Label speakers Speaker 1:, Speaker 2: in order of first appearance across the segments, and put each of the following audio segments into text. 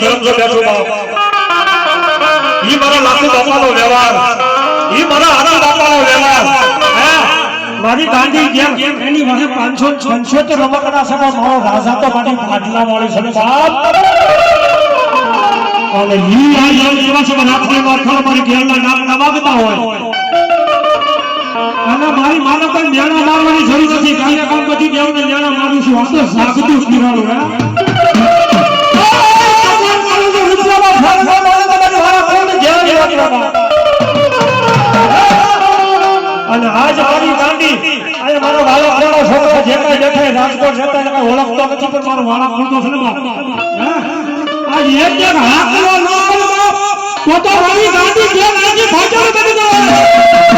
Speaker 1: ધર્મ જો બેઠો બાપ ઈ મારા લાખો બાપાનો વ્યવહાર ઈ મારા આનંદ બાપાનો વ્યવહાર મારી ગાંધી જેમ એની વાહે 576 રમકડા સભા મારો રાજા તો મારી પાટલા વાળી છે બાપ અને ઈ આ એવા સભા રાખને માથા મારી ઘેરના નામ નવાગતા હોય અને મારી માનો કોઈ મેણા મારવાની જરૂર નથી કાલે કામ બધી દેવને મેણા મારું છું આ તો સાગતું કિરાણું હે અને આજ મારી ગાંડી આ મારો વાળો વાળો છોકરો જે કાઈ દેખાય રાજકોટ જતા એટલે કાઈ ઓળખતો નથી પણ મારો વાળો ખોલતો છે ને બાપ આજ એક એક હાકલો ન કરો તો મારી ગાંડી જે નાજી ભાજર બની જાય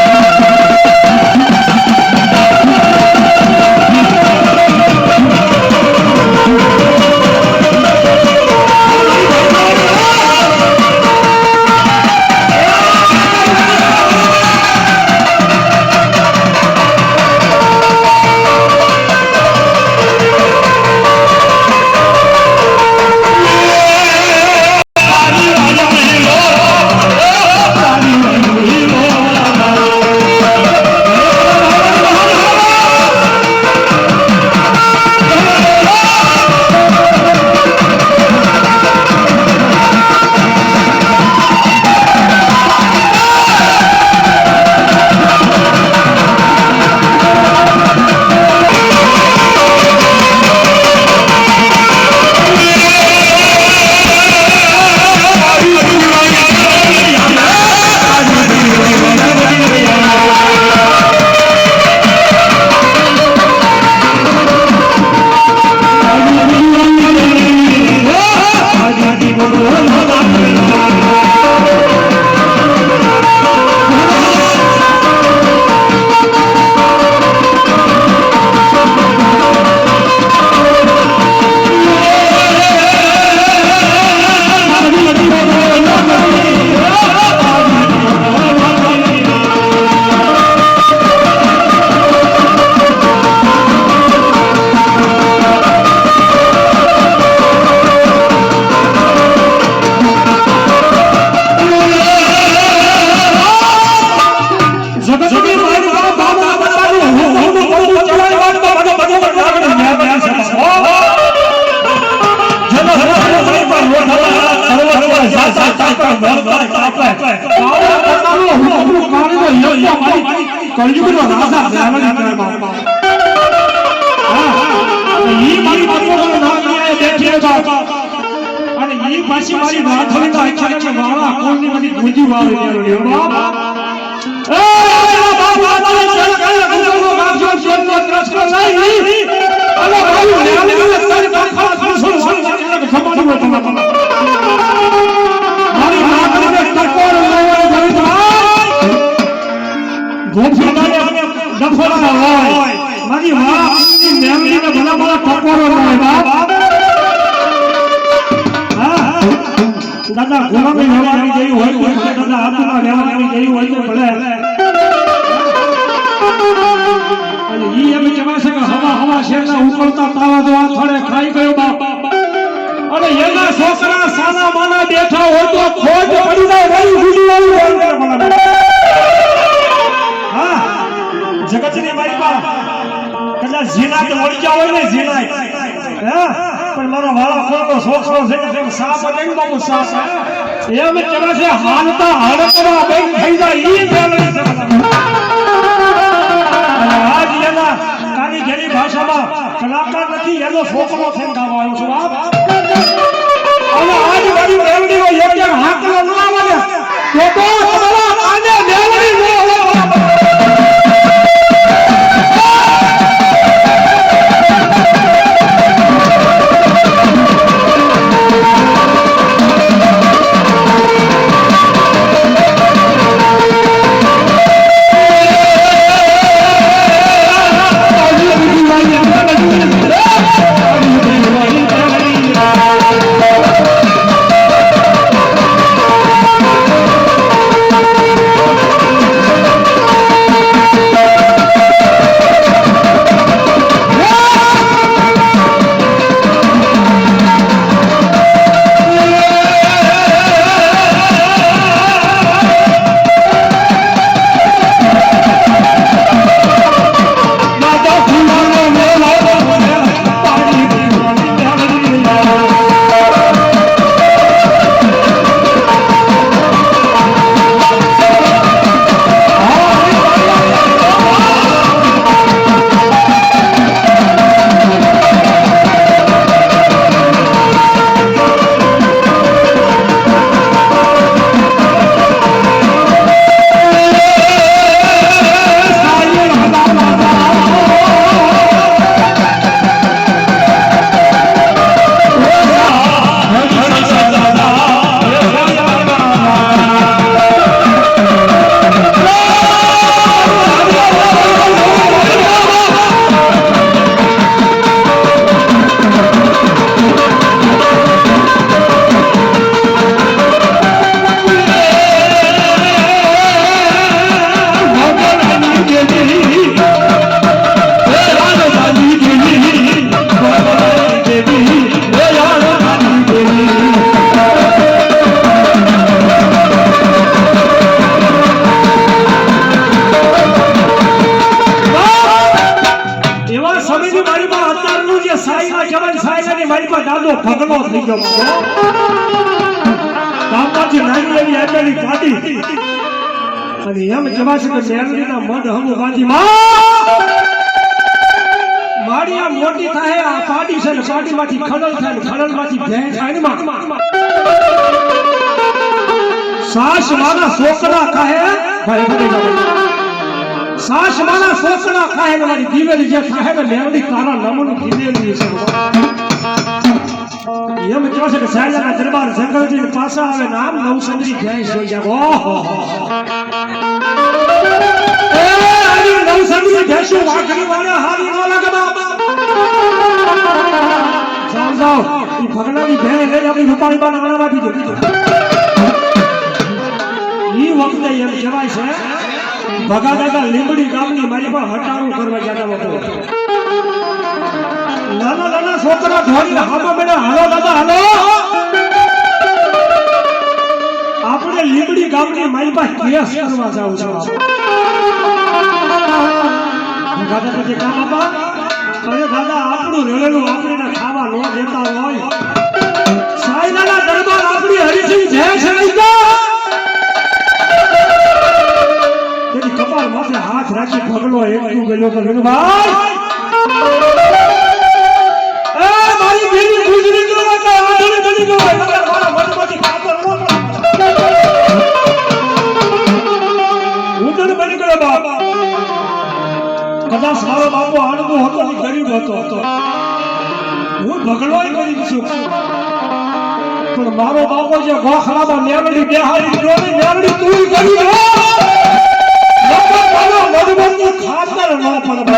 Speaker 1: કલયુગનો રાજા બ્રાહ્મણ કહેવામાં ઈ મારી બાપુનો નામ ન્યાય બેઠી હતો અને ઈ પાછી મારી નાથણીના અક્ષરને વાળા કોણની બધી ગુજી વાળી દેરો બાપ એ બાપ બાપને ચલ કાલે ગુરુનો બાપજો ચલનો ત્રસ્કો નહીં અલે ભાઈ ન્યાય તારી પાખા ખરસો સંસારને ખમાડવો તમારે મારી નાથણીને ટકોર લેવા ગઈ ગોફીલાને ડફોડા હોય મારી વાળની મેમરીને ભલા ભલા ટકોરો હોય બાપ દાદા ગુલામી લેવાની જેવી હોય તો દાદા આત્મા લેવાની જેવી હોય તો ભલે અને ઈ એમ કહેવાય છે કે હવા શેરના ઉકળતા તાવા તો આ થોડે ખાઈ ગયો બાપ અને એના છોકરા સાના માના બેઠા હોય તો ખોજ પડી જાય વળી ગુડી વાળી હોય હા જગતની મારી બા કદાચ જીનાત મળી જાવ હોય ને જીનાત હા પણ મારો વાળો ખોટો છોકરો છે કે સાપ નહીં બાબુ સાપ એમ કહેવાય છે હાલતા હડકવા બેન થઈ જાય ઈ ફેમિલી છે અને આજ એના કાની ઘેરી ભાષામાં કલાકાર નથી એનો છોકરો થઈને ગાવા આવ્યો છું બાપ અને આજ મારી મેલડીનો એક એક હાકલો ન આવે તો તમારા કાને મેલડી ન હોય થઈ ગયો બાબો કામમાંથી નાની એવી આપેલી પાટી અને એમ કહેવાય છે કે મેલડીના મઢ હમુ બાંધી માડી આ મોટી થાય આ પાટી છે ને પાટીમાંથી ખડલ થાય ને ખડલમાંથી ભેં થાય ને સાસ માના સોકડા ખાહે ભાઈ ભાઈ સાસ માના સોકડા ખાહે ને મારી દીવેલી જે ખાહે ને મેલડી તારા નામનું દીવેલી છે એમ કહે છે કે સાયલાના દરબાર જંગલજી પાછા આવે ને આમ નવસંગરી ભેંસ જોઈ જાય ઓહો એ આની નવસંગરી ભેંસો વાઘરી વાળા હારી ન લાગે બાબા જાઓ ઈ ભગલાની ભેંસ લઈ આપણી રૂપાળી બાને આણવા દીધો ઈ વખતે એમ કહેવાય છે ભગા દાદા લીંબડી ગામની મારી પર હટાણું કરવા જતા હતો નાના નાના છોકરા ધોરીને હામા બેડા હાલો દાદા હાલો આપણે લીંબડી ગામની મારી પાસે કેસ કરવા જાવ છો ભગા દાદા જે કામ આપા અરે દાદા આપણું રેલેલું આપણે ખાવા ન દેતા હોય સાયલાના દરબાર આપણી હરીસિંહ જે છે કપાળ માથે હાથ રાખી ભગલો એકલું ગયો તો ભાઈ એ મારી બેની ગુજરી ગયો કે આધુને બની ગયો મારા મનમાંથી ખાતર ન ઉડન બની ગયો બાપા કદાચ મારો બાપો આનંદો હતો ને ગરીબ હતો હું ભગલોય કરી છું પણ મારો બાપો જે ગોખલામાં મેલડી બેહારી ગયો ને મેલડી તું કરી ગયો મધુબનનું ખાતર ન પડે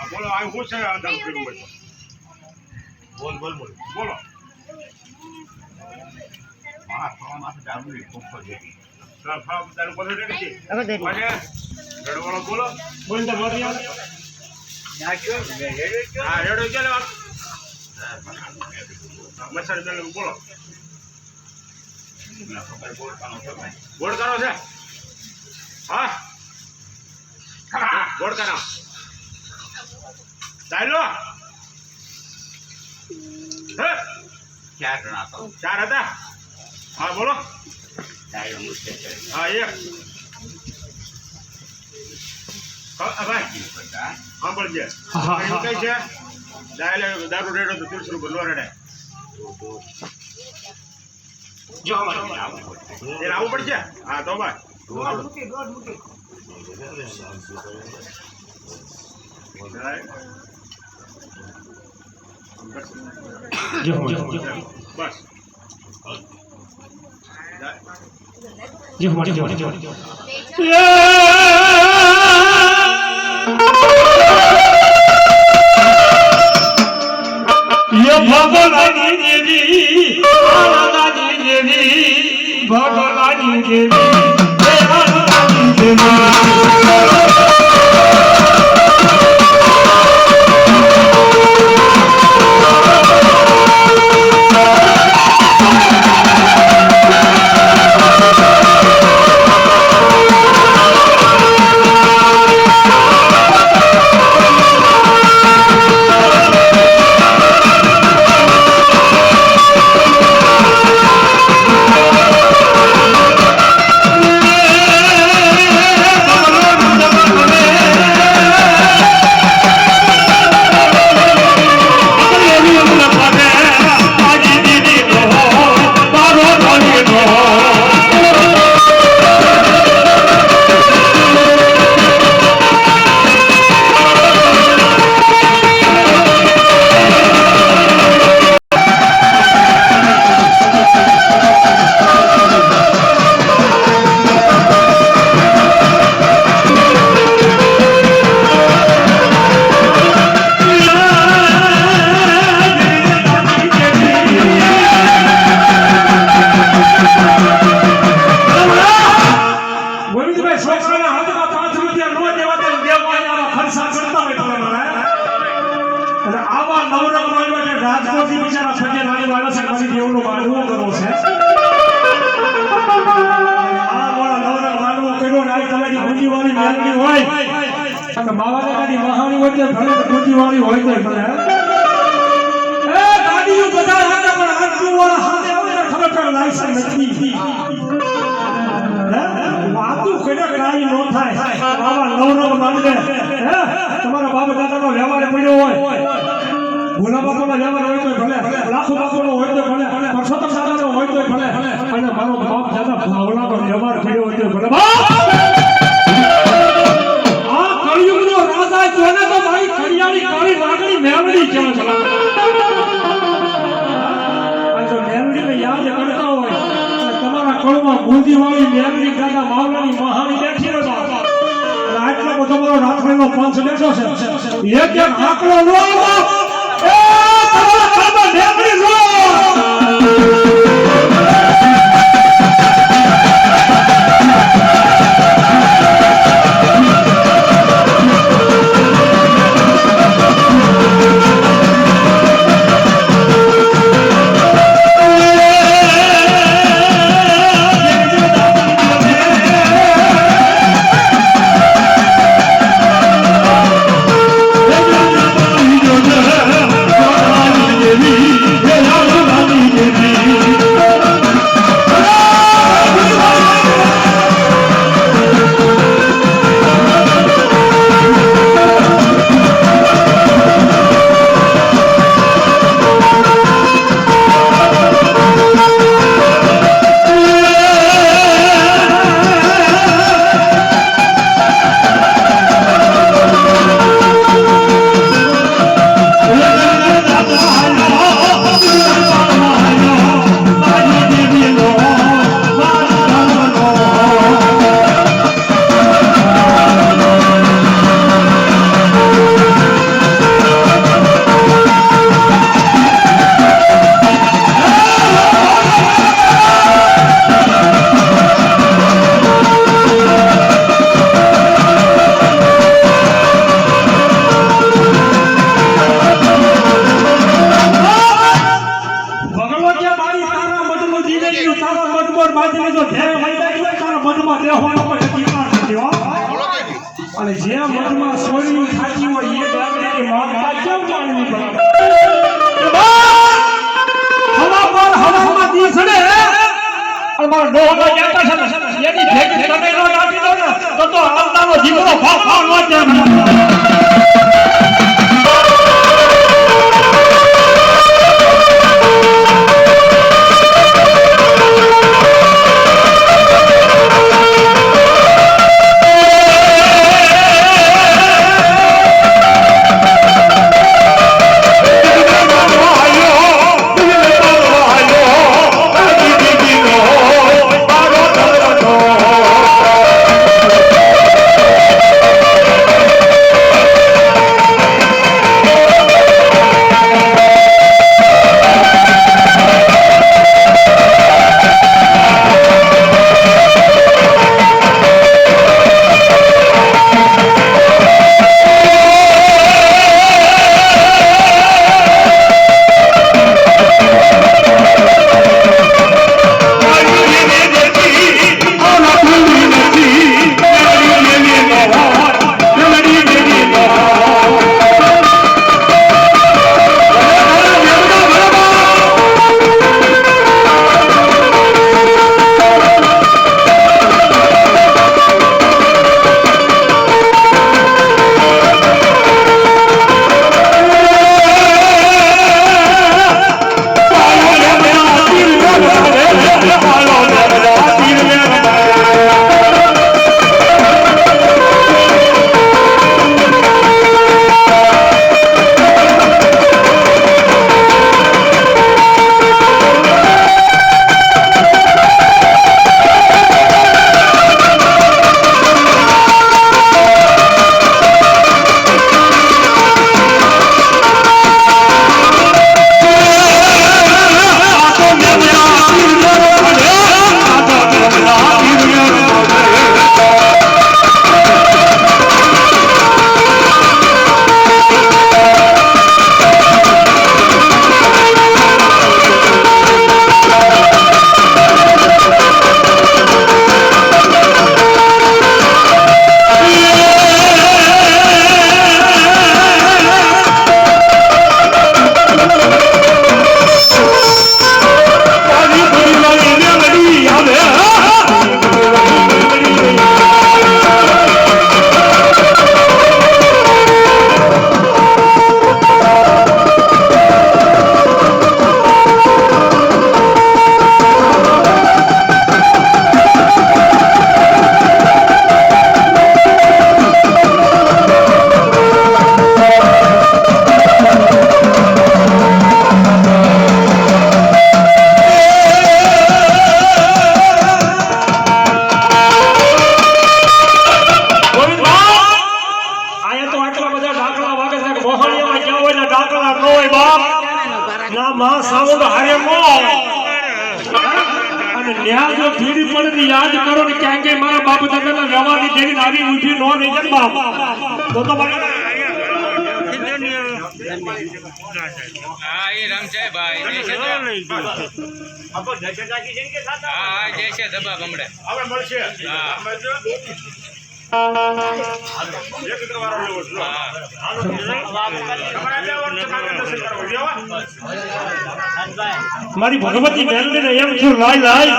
Speaker 2: બોલો આ હું છે આ દારૂ પીવું હોય બોલ બોલ બોલ બોલો હા ખાવા માટે દારૂ ની ખૂબ છે ખાવા દારૂ બોલો રે કે હવે દે મને રડવાળો બોલો બોલ તો બોલ યાર ના ક્યો રેડો હા રેડો ચાલે મસાણી બેન બોલો બોળકાનો છે હા બોળકાનો ચાલો હે 4 જણા હતા 4 હતા હા બોલો હા એક ભાઈ હા બોલજે કઈ છે દારૂ રેડો તો 30 રૂપિયા રેડે જો આવું પડશે હા તો ભાઈ બસ
Speaker 1: ભગવાની દેવી ભગવાની માવાની મહાની હોય તો ભલે ગુંજી વાળી હોય તો ભલે એ ગાડીઓ બધા હાથે પણ આટલું વાળા હાથે આવે ને ખરેખર લાયસન્સ નથી વાતું કડક રાઈ નો થાય બાબા નવરંગ માંગે તમારા બાબા દાદાનો વ્યવહાર પડ્યો હોય ભોલા બાપાનો વ્યવહાર હોય તો ભલે લાખો બાપાનો હોય તો ભલે પરસોત્તમ દાદાનો હોય તો ભલે અને મારો બાપ દાદા ભાવલાનો વ્યવહાર પડ્યો હોય તો ભલે મેલડી કેવો છે આ મેલડી ને યાદ કરતા હોય તમારા કળમાં ગુંજી વાળી મેલડી દાદા માવલાની મહાની બેઠી રહ્યો અને આટલો બધો મારો રાત્રિનો પંચ બેઠો છે એક એક આંકડો નો એ તમારા કળમાં મેલડી નો બાજીને જો ધ્યાન મળી જાય તો તારા મનમાં દેવાનો કોઈ અધિકાર નથી હો. અને જે મનમાં સોયની થાકી હોય એ ગામની માતા કેમ માનવી પડે? હવામાં દી સડે અને મારા ડોહમાં જાતા છે ને એની ભેગી તમે નો નાખી દો ને તો આવતાનો જીવનો ફાફા નો કેમ યાદ કરો ને ક્યાં કે મારા બાપ દાદાના રવાની જેવી નારી ઉઠી નો રહી જાય બાપ તો
Speaker 3: હા એ રમશે ભાઈ હા જય છે ધબા બમડે
Speaker 2: આપણે મળશે
Speaker 3: હા
Speaker 1: મારી ભગવતી મેલડીને એમ છું લાઈ લાઈ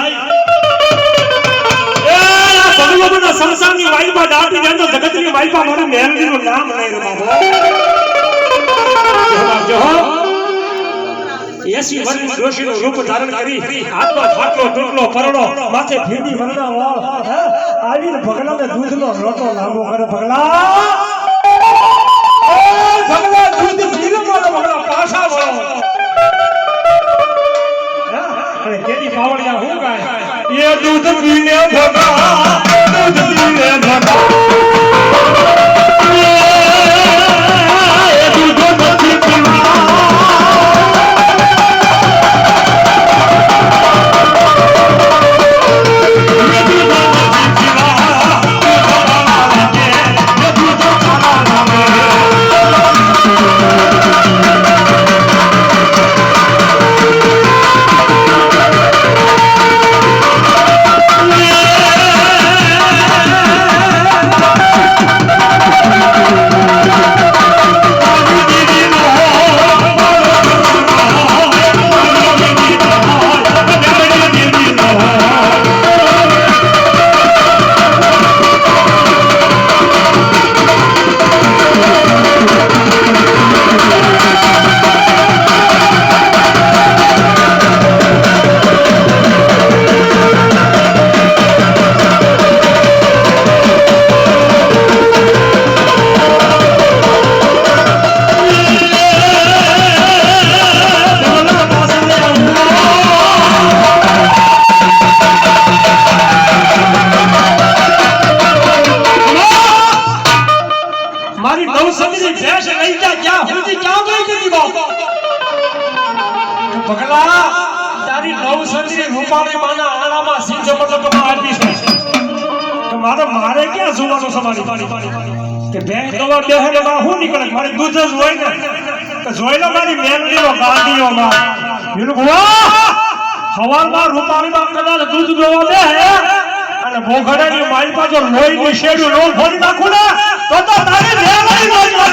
Speaker 1: એ આ ભગવતીના સંસારની વાઈમાં દાટી જાય તો જગતની વાઈમાં મારું મેલડીનું નામ નહીં રમાવો જો 80 વર્ષની ડોશીનું રૂપ ધારણ કરી હાથમાં ફાટલો ટૂટલો પરડો માથે ફીડી વરણા વાળ આવીને ભગલાને દૂધનો લોટો લાંબો કરે ભગલા ભગલા દૂધ પીરવાનો ભગલા પાછા વળો અને કેદી પાવડિયા હું ગાય એ દૂધ પીને ભગલા દૂધ પીને ભગલા એ દૂધ નથી પીવા તારી નવસંધી રૂપાળી માના આણામાં સિંહ ચમકમાં આપી છે તો મારે ક્યાં જોવાનું સમારી કે ભેંસ દવા બેહે માં હું નીકળે મારી દૂધ જ હોય ને તો જોઈ લો મારી મેલડીઓ ગાંડીઓ માં એનું વાહ સવારમાં રૂપાળીમાં કદાચ દૂધ દોવા બેહે અને ભોગડાની મારી પાછો લોહીની શેડું રોલ ફોડી નાખું ને તો તારી મેલડી નો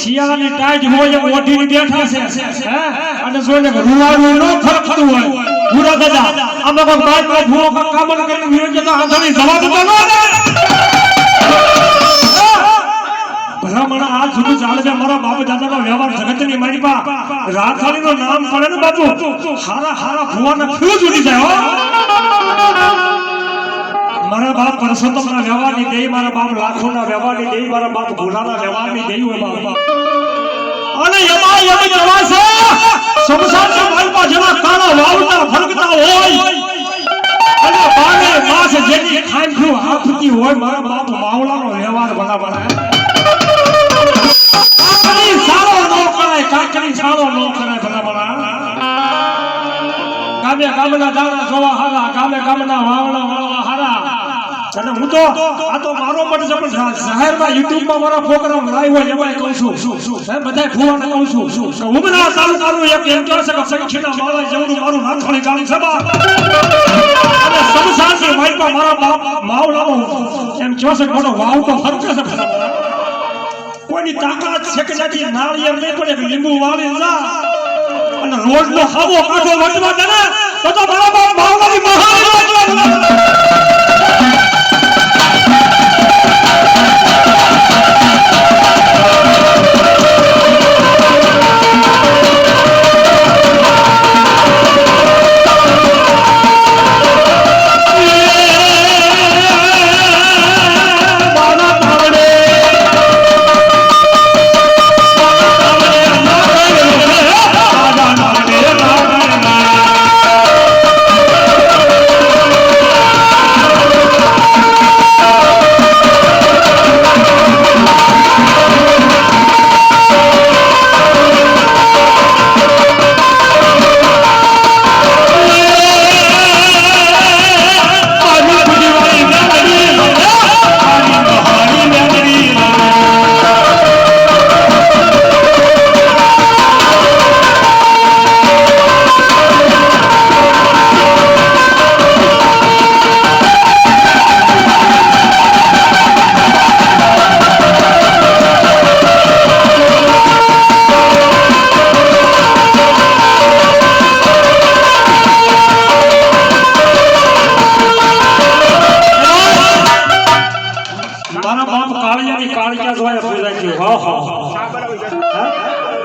Speaker 1: શિયાળાની ટાઈટ હોય ઓઢીને બેઠા છે અને જોઈને રૂવાડું ન ખરખતું હોય પૂરા દાદા આમાં કોઈ બાદ બાદ ભૂવો કામણ કરીને વિરોધ જતા આંધળી જવાબ તો ન ભલામણ આ સુધી ચાલે છે મારા બાપ દાદાનો વ્યવહાર જગતની મારી પા રાખાણીનું નામ પડે ને બાપુ હારા હારા ભૂવાના ફ્યુઝ ઉડી જાય હો મારા બાપ પરસોત્તમના વ્યવહારની દેઈ મારા બાપ લાખોના વ્યવહારની દેઈ મારા બાપ ભોલાના વ્યવહારની દેઈ હોય બાપ અને એમાં એમ જવાશે સંસારના માલપા જેવા કાળા વાવતા ફરકતા હોય અને બાને માસ જેની ખાંઠું આપતી હોય મારા બાપ માવલાનો વ્યવહાર બરાબર કાકડી સારો ન કરાય કાકડી સારો ન કરાય બરાબર ગામે ગામના દાણા જોવા હારા ગામે ગામના વાવણા વાળવા હારા અને હું તો આ તો મારો મત છે પણ શહેરમાં યુટ્યુબમાં મારા પ્રોગ્રામ લાઈવ હોય એમાં કહું છું બધા ફુવાને કહું છું હું ના ચાલુ એક એમ કહે છે કે સંખ્યાના માળા જેવું મારું નાથાણી ગામ છે અને સંસારની વાઈપા મારા બાપ માવલાનો એમ કહે છે કે મોટો વાવ તો ફરકે છે કોઈની તાકાત છે કે નથી નાળિયેર નહીં પડે કે લીંબુ વાળી જા અને રોડનો ખાવો કાઢો વટવા દે ને તો મારા બાપ માવલાની મહાન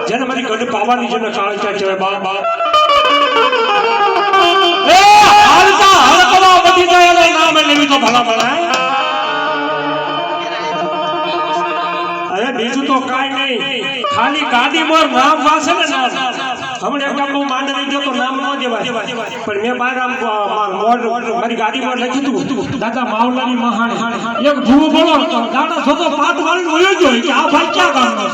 Speaker 1: જેને મારી ગઢ પાવાની જેને કાળજા છે બાપ એ હાલતા હલકવા બધી જાય એનું નામ લેવી તો ભલા ભલા અરે બીજું તો કાઈ નહીં ખાલી ગાડી મોર નામ વાસે ને હમણે એક ગામમાં માંડવી ગયો તો નામ ન દેવાય પણ મેં બાર આમ મોર મારી ગાડી મોર લખ્યું હતું દાદા માવલાની મહાણી એક ભૂવો બોલો તો દાદા જોતો પાટ વાળીને વયો ગયો કે આ ભાઈ ક્યાં ગામનો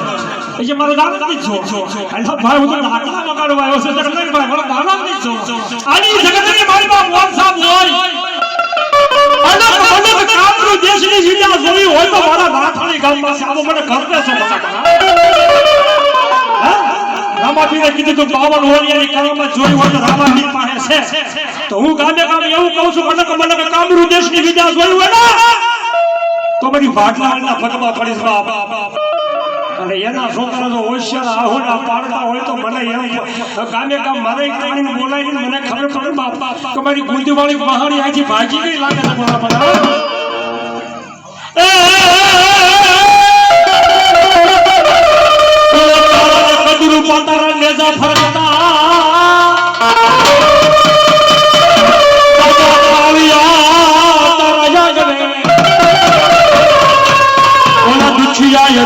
Speaker 1: છે એ મારો દાદા જ છો અને ભાઈ હું તો આટલા મગાડવા આવ્યો છે તો નહીં ભાઈ મારો દાદા જ છો આની જગતની મારી માં મોર સાહેબ હોય અનક કામનું દેશની જીતા જોઈ હોય તો મારા નાથાણી ગામમાં સાબો મને કરતે છે રામાપીરે કીધું તો 52 હોલિયાની કળામાં જોઈ હોય તો રામાપીર પાસે છે તો હું ગામે ગામ એવું કહું છું મને કામનું દેશની વિદ્યા જોઈ હોય ને તો બધી ભાટલાના પગમાં પડીશ બાપ અને એના છોકરા જો હોશિયાર આહોડા પાડતા હોય તો મને એમ ગામે ગામ મારે કાઢીને બોલાવીને મને ખબર પડે બાપ કે મારી ગુંદીવાળી મહાણી આથી ભાગી ગઈ લાગે છે બરાબર કદુરુ પાતારા નેજા ફરતા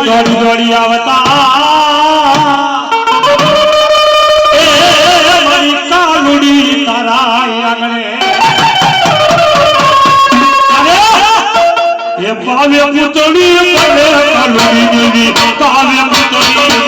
Speaker 1: દોડી દોડી આવતા એ મારી કાલુડી તારા આંગણે અરે એ પાવે પુતળી પડે કાલુડી પાવે પુતળી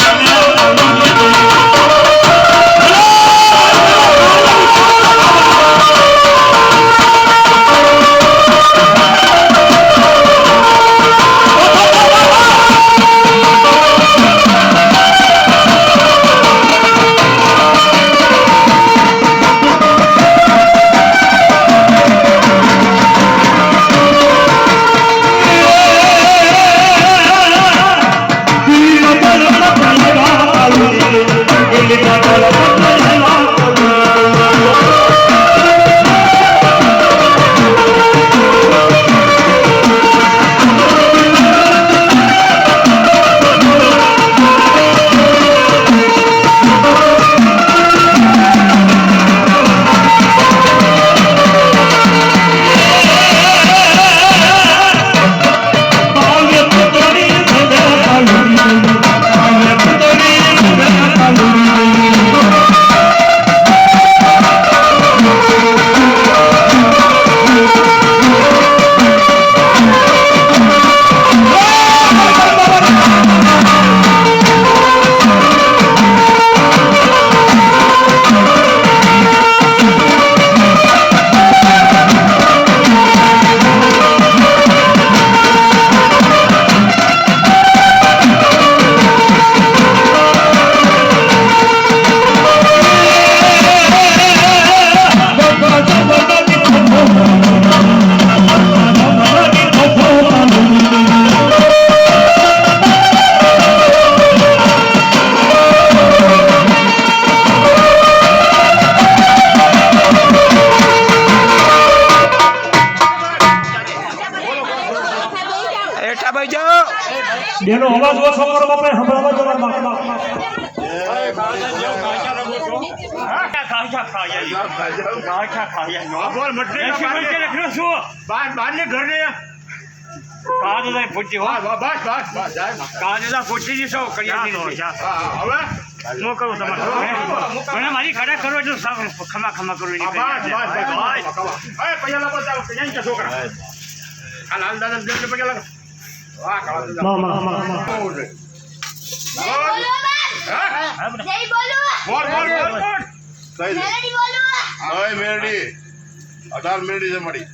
Speaker 1: બેનો અવાજ ઓછો કરો બાપા સંભળાવા જો
Speaker 3: મારી ખડા કરો જો ખમા ખમા કરો
Speaker 2: મેરડી 18 મેરડી છે મળી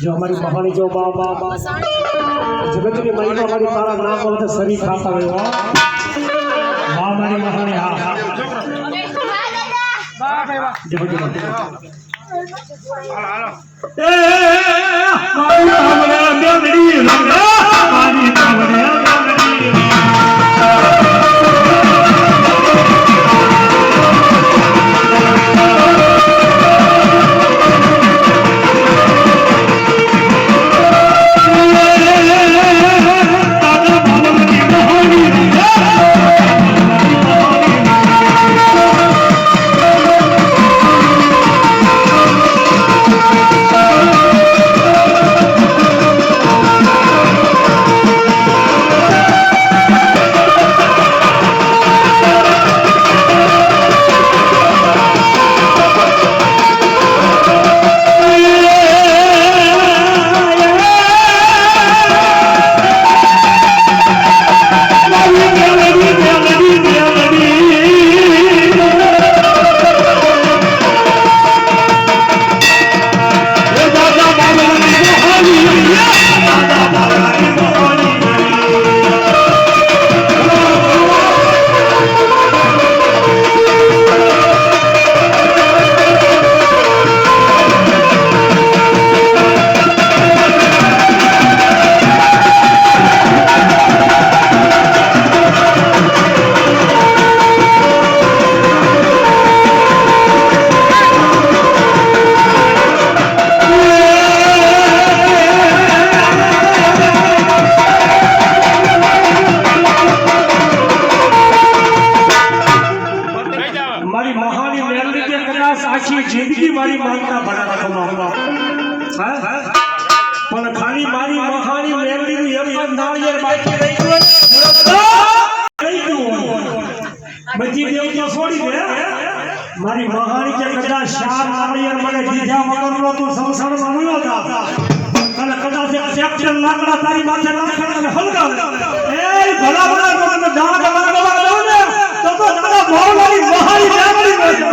Speaker 1: જો અમારી મહાણી જો જગતની મહિમા અમારી તારા નામ વખતે શરીર ખાતા હોય હા મારી મહાણી હા પણ ખાલી મારી મહાની મેરડીનું એક જ નાળિયેર બાકી રહી ગયું બધી દેવતા છોડી દે મારી મહાની કે કદાચ 4 નાળિયેર મને દીધા વગરનો તું સંસારમાં મળ્યો હતા અને કદાચ એક સેક્શન લાકડા તારી માથે નાખે અને હલગાવે એ ભલા ભલા મને ડાગ લાગવા દો ને તો તારા મોહની મહાની મેરડી હોય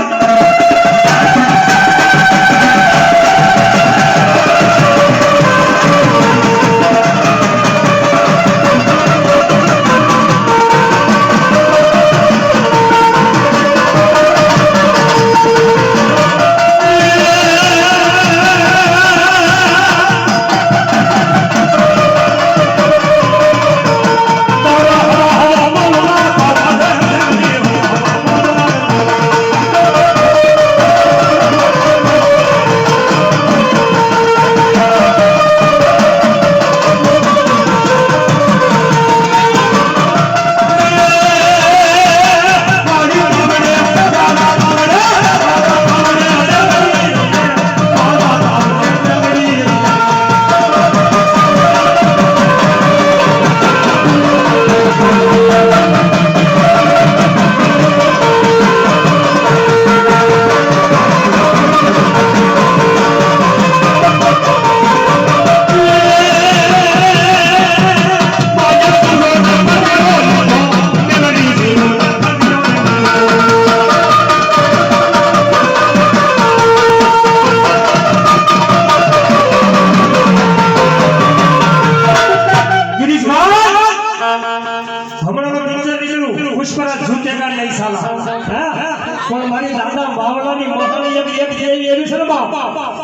Speaker 1: પણ મારી દાદા બાવળાની મહાની એક દેવી એવી છે ને બાપ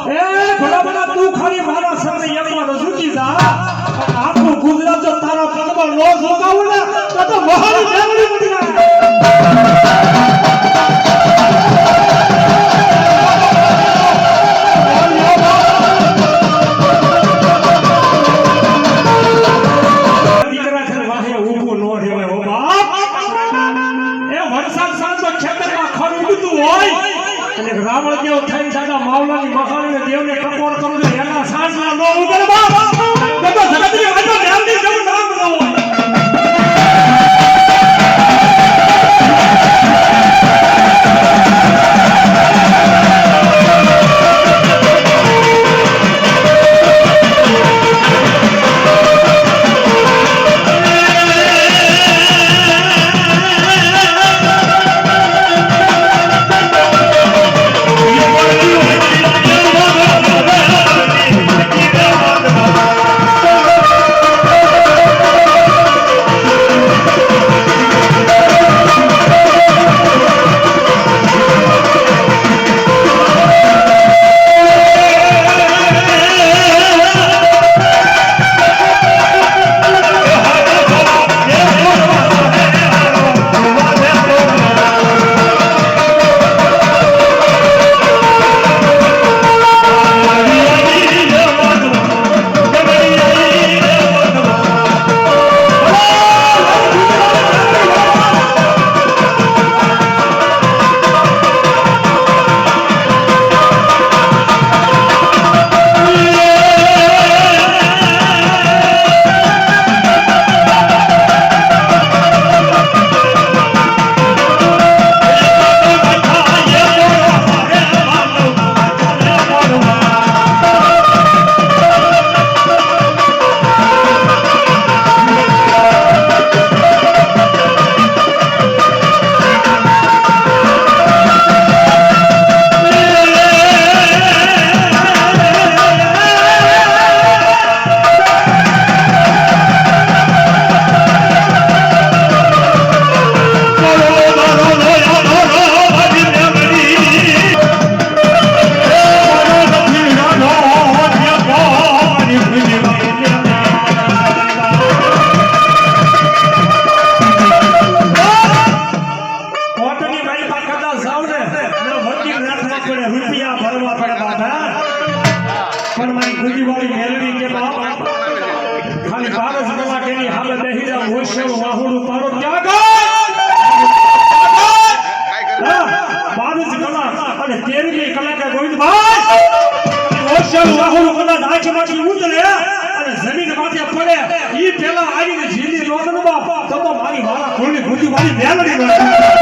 Speaker 1: એ ભલા ભલા તું ખાલી મારા સામે એકમાં ઝૂકી જા આખું ગુજરાત જો તારા પગમાં નો ઝુકાવું ને તો મહાની મેરડી બની જાય દીકરા છે વાહે ઊભું નો રહેવાય હો બાપ એ વરસાદ સાંજનો ખેતરમાં ખડ ઉગતું હોય અને રાવણ કેવો થઈને દાદા માવલાની મહાની દેવને ટકોર કરું છું એના સાંજના નો ઉગર બાપ તો જગતની આજો ધ્યાનથી જવું નામ ન હોય કલાકાર ગોવિંદભાઈ માંથી ઉતરે અને જમીન માથે પડે ઈ પેલા આવીને જીલી નોંધ બાપ તો મારી વાળા કોળની ગુજી મારી વેલડી